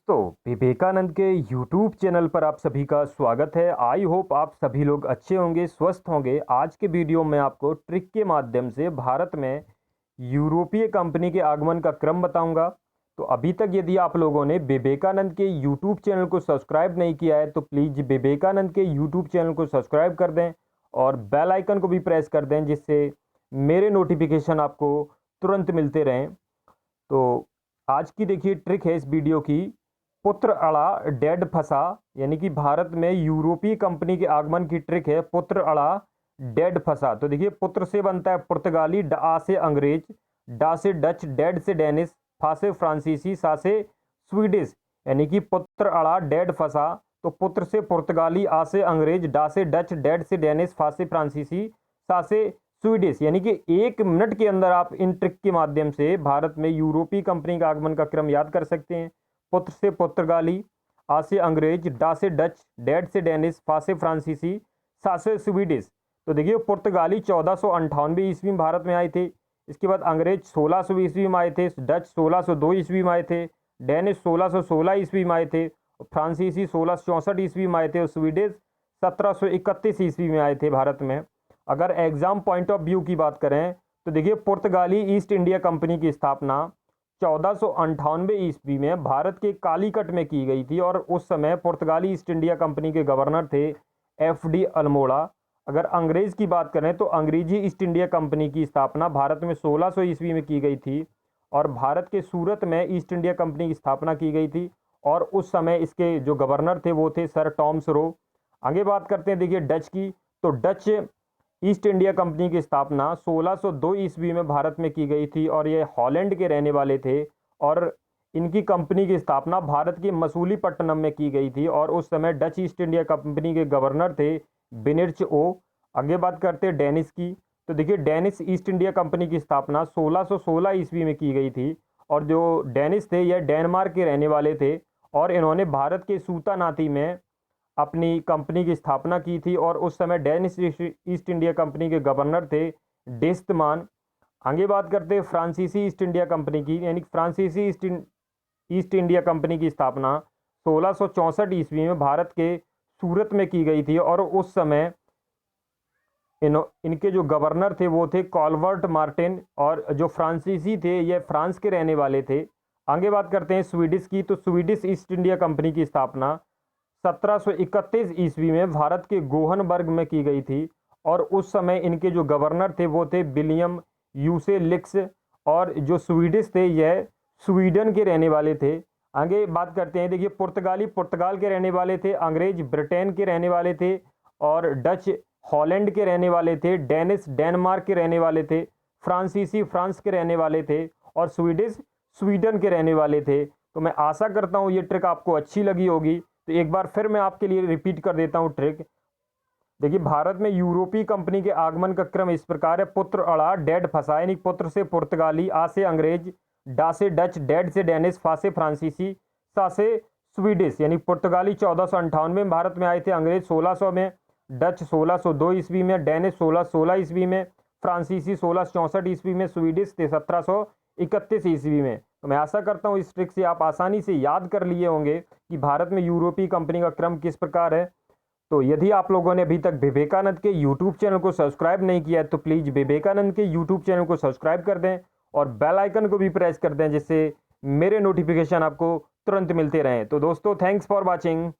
दोस्तों, विवेकानंद के YouTube channel पर आप सभी का स्वागत है। आई होप आप सभी लोग अच्छे होंगे, स्वस्थ होंगे। आज के वीडियो में आपको ट्रिक के माध्यम से भारत में यूरोपीय कंपनी के आगमन का क्रम बताऊंगा। तो अभी तक यदि आप लोगों ने विवेकानंद के यूट्यूब चैनल को सब्सक्राइब नहीं किया है तो प्लीज़ विवेकानंद के यूट्यूब चैनल को सब्सक्राइब कर दें और बेल आइकन को भी प्रेस कर दें, जिससे मेरे नोटिफिकेशन आपको तुरंत मिलते रहें। तो आज की देखिए ट्रिक है इस वीडियो की, पुत्र अड़ा डेड फंसा, यानी कि भारत में यूरोपीय कंपनी के आगमन की ट्रिक है पुत्र अड़ा डेड फंसा। तो देखिए पुत्र से बनता है पुर्तगाली, डा से अंग्रेज, डा से डच, डेड से डेनिश, फा से फ्रांसीसी, सा से स्वीडिश, यानी कि पुत्र अड़ा डेड फंसा। तो पुत्र से पुर्तगाली, आ से अंग्रेज, डा से डच, डेड से डेनिश, फा से फ्रांसीसी, सा से स्वीडिश, यानी कि 1 मिनट के अंदर आप इन ट्रिक के माध्यम से भारत में यूरोपीय कंपनी का आगमन का क्रम याद कर सकते हैं। पुत्र से पुर्तगाली, आ से अंग्रेज, डा से डच, डेड से डेनिश, फा से फ्रांसीसी, सा से स्वीडिश। तो देखिए पुर्तगाली 1498 ईस्वी में भारत में आए थे। इसके बाद अंग्रेज 1600 ईस्वी में आए थे, डच 1602 ईस्वी में आए थे, डेनिश 1616 ईस्वी में आए थे, फ्रांसीसी 1664 ईस्वी में आए थे और स्वीडिश 1731 ईस्वी में आए थे भारत में। अगर एग्जाम पॉइंट ऑफ व्यू की बात करें तो देखिए पुर्तगाली ईस्ट इंडिया कंपनी की स्थापना 1498 ईस्वी में भारत के कालीकट में की गई थी और उस समय पुर्तगाली ईस्ट इंडिया कंपनी के गवर्नर थे एफ.डी. अल्मोड़ा। अगर अंग्रेज की बात करें तो अंग्रेजी ईस्ट इंडिया कंपनी की स्थापना भारत में 1600 ईस्वी में की गई थी और भारत के सूरत में ईस्ट इंडिया कंपनी की स्थापना की गई थी और उस समय इसके जो गवर्नर थे वो थे सर टॉमस रो। आगे बात करते हैं देखिए डच की, तो डच ईस्ट इंडिया कंपनी की स्थापना 1602 ईस्वी में भारत में की गई थी और ये हॉलैंड के रहने वाले थे और इनकी कंपनी की स्थापना भारत की मसूलीपट्टनम में की गई थी और उस समय डच ईस्ट इंडिया कंपनी के गवर्नर थे बिनिर्च ओ। आगे बात करते हैं डेनिश की, तो देखिए डेनिश ईस्ट इंडिया कंपनी की स्थापना 1616 ईस्वी में की गई थी और जो डेनिश थे यह डेनमार्क के रहने वाले थे और इन्होंने भारत के सूतानाती में अपनी कंपनी की स्थापना की थी और उस समय डेनिश ईस्ट इंडिया कंपनी के गवर्नर थे डेस्टमान। आगे बात करते हैं फ्रांसीसी ईस्ट इंडिया कंपनी की, यानी फ्रांसीसी ईस्ट इंडिया कंपनी की स्थापना 1664 ईस्वी में भारत के सूरत में की गई थी और उस समय इनके जो गवर्नर थे वो थे कॉलवर्ट मार्टिन और जो फ्रांसीसी थे ये फ्रांस के रहने वाले थे। आगे बात करते हैं स्वीडिश की, तो स्वीडिश ईस्ट इंडिया कंपनी की स्थापना 1731 ईस्वी में भारत के गोहनबर्ग में की गई थी और उस समय इनके जो गवर्नर थे वो थे विलियम यूसे लिक्स और जो स्वीडिश थे यह स्वीडन के रहने वाले थे। आगे बात करते हैं देखिए पुर्तगाली पुर्तगाल के रहने वाले थे, अंग्रेज ब्रिटेन के रहने वाले थे और डच हॉलैंड के रहने वाले थे, डेनिश डेनमार्क के रहने वाले थे, फ्रांसीसी फ्रांस के रहने वाले थे और स्वीडिश स्वीडन के रहने वाले थे। तो मैं आशा करता हूँ ये ट्रिक आपको अच्छी लगी होगी। तो एक बार फिर मैं आपके लिए रिपीट कर देता हूँ ट्रिक। देखिए भारत में यूरोपीय कंपनी के आगमन का क्रम इस प्रकार है, पुत्र अड़ा डेड फंसा, यानी पुत्र से पुर्तगाली, आ से अंग्रेज, डा से डच, डेड से डेनिश, फा से फ्रांसीसी, सा से स्वीडिश। यानी पुर्तगाली 1498 में भारत में आए थे, अंग्रेज 1600 में, डच 1602 ईस्वी में, डेनिश 1616 ईस्वी में, फ्रांसीसी 1664 ईस्वी में, स्वीडिश थे 1731 ईस्वी में। तो मैं आशा करता हूँ इस ट्रिक से आप आसानी से याद कर लिए होंगे कि भारत में यूरोपीय कंपनी का क्रम किस प्रकार है। तो यदि आप लोगों ने अभी तक विवेकानंद के यूट्यूब चैनल को सब्सक्राइब नहीं किया है तो प्लीज़ विवेकानंद के यूट्यूब चैनल को सब्सक्राइब कर दें और बेल आइकन को भी प्रेस कर दें, जिससे मेरे नोटिफिकेशन आपको तुरंत मिलते रहें। तो दोस्तों, थैंक्स फॉर वॉचिंग।